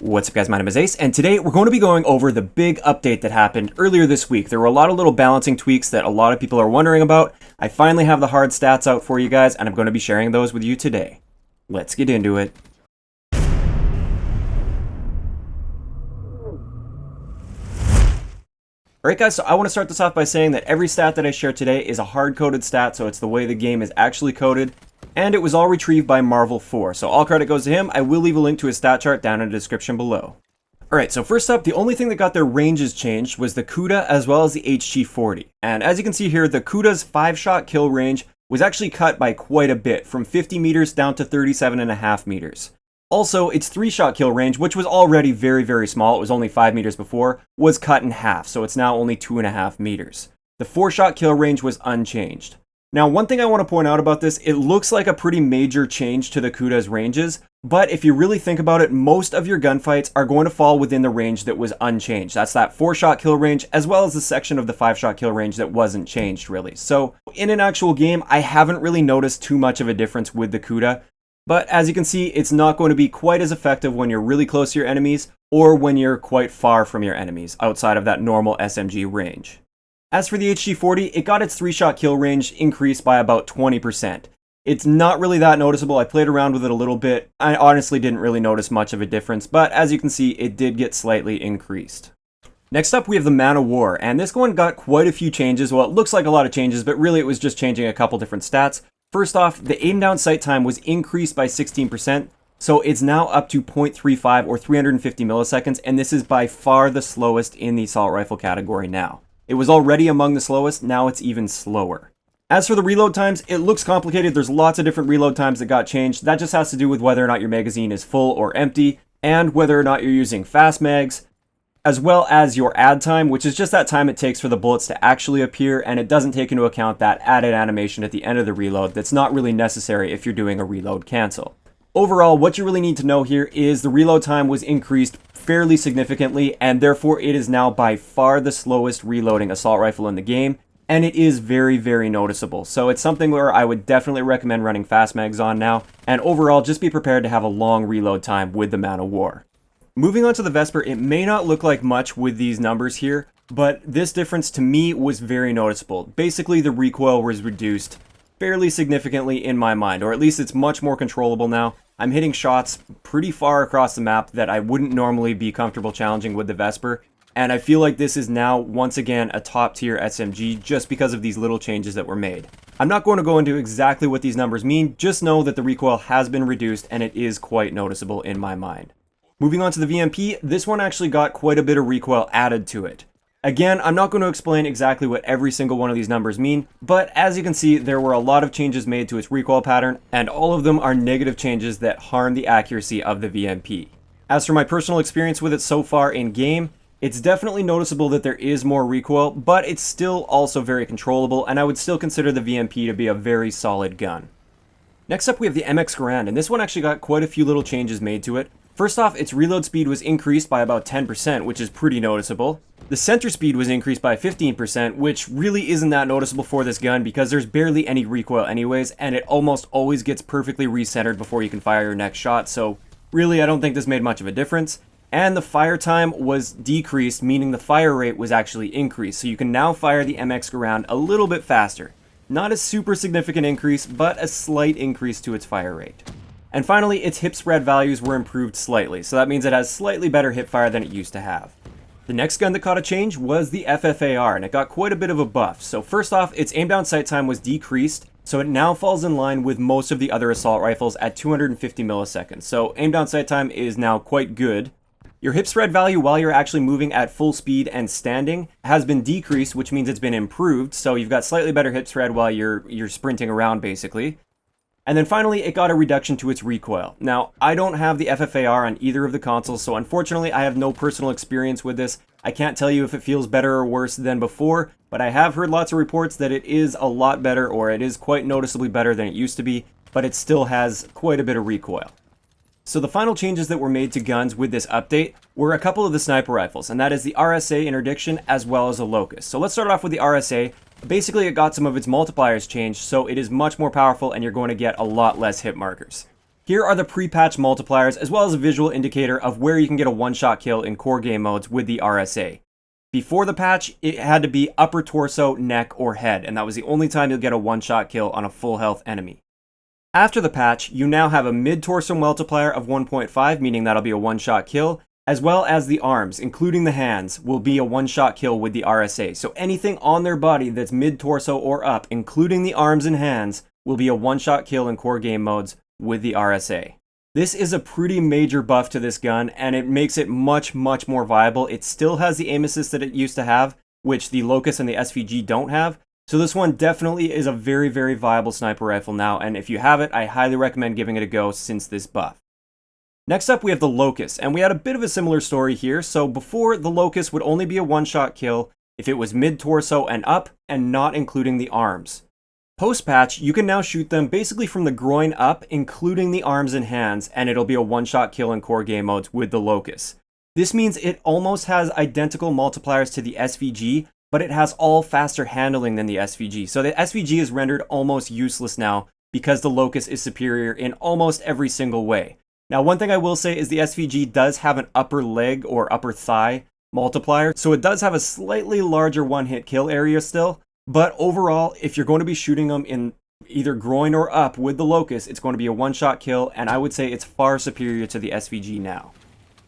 What's up guys, my name is Ace, and today we're going to be going over the big update that happened earlier this week. There were a lot of little balancing tweaks that a lot of people are wondering about. I finally have the hard stats out for you guys, and I'm going to be sharing those with you today. Let's get into it. Alright guys, so I want to start this off by saying that every stat that I share today is a hard-coded stat, so it's the way the game is actually coded. And it was all retrieved by Marvel4, so all credit goes to him. I will leave a link to his stat chart down in the description below. Alright, so first up, the only thing that got their ranges changed was the Kuda as well as the HG40. And as you can see here, the Kuda's 5-shot kill range was actually cut by quite a bit, from 50 meters down to 37.5 meters. Also, its 3-shot kill range, which was already very small, it was only 5 meters before, was cut in half, so it's now only 2.5 meters. The 4-shot kill range was unchanged. Now, one thing I want to point out about this, it looks like a pretty major change to the Kuda's ranges, but if you really think about it, most of your gunfights are going to fall within the range that was unchanged. That's that 4-shot kill range, as well as the section of the 5-shot kill range that wasn't changed, really. So, in an actual game, I haven't really noticed too much of a difference with the Kuda, but as you can see, it's not going to be quite as effective when you're really close to your enemies, or when you're quite far from your enemies, outside of that normal SMG range. As for the HG40, it got its 3-shot kill range increased by about 20%. It's not really that noticeable. I played around with it a little bit. I honestly didn't really notice much of a difference, but as you can see, it did get slightly increased. Next up, we have the Man of War, and this one got quite a few changes. Well, it looks like a lot of changes, but really it was just changing a couple different stats. First off, the aim down sight time was increased by 16%, so it's now up to 0.35 or 350 milliseconds, and this is by far the slowest in the assault rifle category now. It was already among the slowest, now it's even slower. As for the reload times, it looks complicated. There's lots of different reload times that got changed. That just has to do with whether or not your magazine is full or empty, and whether or not you're using fast mags, as well as your add time, which is just that time it takes for the bullets to actually appear, and it doesn't take into account that added animation at the end of the reload that's not really necessary if you're doing a reload cancel. Overall, what you really need to know here is the reload time was increased fairly significantly, and therefore it is now by far the slowest reloading assault rifle in the game, and it is very noticeable. So it's something where I would definitely recommend running fast mags on now, and overall just be prepared to have a long reload time with the Man of War. Moving on to the Vesper, it may not look like much with these numbers here, but this difference to me was very noticeable. Basically, the recoil was reduced fairly significantly in my mind, or at least it's much more controllable now. I'm hitting shots pretty far across the map that I wouldn't normally be comfortable challenging with the Vesper, and I feel like this is now, once again, a top-tier SMG just because of these little changes that were made. I'm not going to go into exactly what these numbers mean, just know that the recoil has been reduced and it is quite noticeable in my mind. Moving on to the VMP, this one actually got quite a bit of recoil added to it. Again, I'm not going to explain exactly what every single one of these numbers mean, but as you can see, there were a lot of changes made to its recoil pattern, and all of them are negative changes that harm the accuracy of the VMP. As for my personal experience with it so far in game, it's definitely noticeable that there is more recoil, but it's still also very controllable, and I would still consider the VMP to be a very solid gun. Next up we have the MX Garand, and this one actually got quite a few little changes made to it. First off, its reload speed was increased by about 10%, which is pretty noticeable. The center speed was increased by 15%, which really isn't that noticeable for this gun because there's barely any recoil anyways, and it almost always gets perfectly recentered before you can fire your next shot, so really I don't think this made much of a difference. And the fire time was decreased, meaning the fire rate was actually increased, so you can now fire the MX Garand a little bit faster. Not a super significant increase, but a slight increase to its fire rate. And finally, its hip spread values were improved slightly, so that means it has slightly better hip fire than it used to have. The next gun that caught a change was the FFAR, and it got quite a bit of a buff. So first off, its aim down sight time was decreased, so it now falls in line with most of the other assault rifles at 250 milliseconds. So aim down sight time is now quite good. Your hip spread value while you're actually moving at full speed and standing has been decreased, which means it's been improved, so you've got slightly better hip spread while you're sprinting around basically. And then finally, it got a reduction to its recoil. Now, I don't have the FFAR on either of the consoles, so unfortunately I have no personal experience with this. I can't tell you if it feels better or worse than before, but I have heard lots of reports that it is a lot better, or it is quite noticeably better than it used to be, but it still has quite a bit of recoil. So the final changes that were made to guns with this update were a couple of the sniper rifles, and that is the RSA interdiction as well as a Locust. So let's start off with the RSA. Basically, it got some of its multipliers changed, so it is much more powerful and you're going to get a lot less hit markers. Here are the pre-patch multipliers, as well as a visual indicator of where you can get a one-shot kill in core game modes with the RSA. Before the patch, it had to be upper torso, neck, or head, and that was the only time you'll get a one-shot kill on a full health enemy. After the patch, you now have a mid-torso multiplier of 1.5, meaning that'll be a one-shot kill, as well as the arms, including the hands, will be a one-shot kill with the RSA. So anything on their body that's mid-torso or up, including the arms and hands, will be a one-shot kill in core game modes with the RSA. This is a pretty major buff to this gun, and it makes it much more viable. It still has the aim assist that it used to have, which the Locust and the SVG don't have. So this one definitely is a very viable sniper rifle now, and if you have it, I highly recommend giving it a go since this buff. Next up, we have the Locust, and we had a bit of a similar story here. So before, the Locust would only be a one-shot kill if it was mid-torso and up, and not including the arms. Post-patch, you can now shoot them basically from the groin up, including the arms and hands, and it'll be a one-shot kill in core game modes with the Locust. This means it almost has identical multipliers to the SVG, but it has all faster handling than the SVG. So the SVG is rendered almost useless now because the Locust is superior in almost every single way. Now, one thing I will say is the SVG does have an upper leg or upper thigh multiplier, so it does have a slightly larger one-hit kill area still. But overall, if you're going to be shooting them in either groin or up with the Locust, it's going to be a one-shot kill, and I would say it's far superior to the SVG now.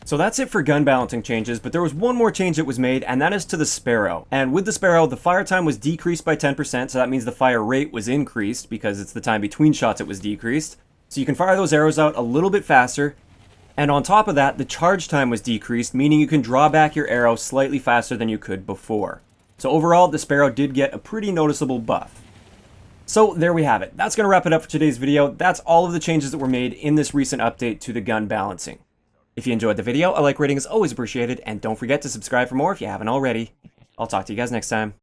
So that's it for gun balancing changes, but there was one more change that was made, and that is to the Sparrow. And with the Sparrow, the fire time was decreased by 10%, so that means the fire rate was increased, because it's the time between shots it was decreased. So you can fire those arrows out a little bit faster, and on top of that, the charge time was decreased, meaning you can draw back your arrow slightly faster than you could before. So overall, the Sparrow did get a pretty noticeable buff. So there we have it. That's going to wrap it up for today's video. That's all of the changes that were made in this recent update to the gun balancing. If you enjoyed the video, a like rating is always appreciated, and don't forget to subscribe for more if you haven't already. I'll talk to you guys next time.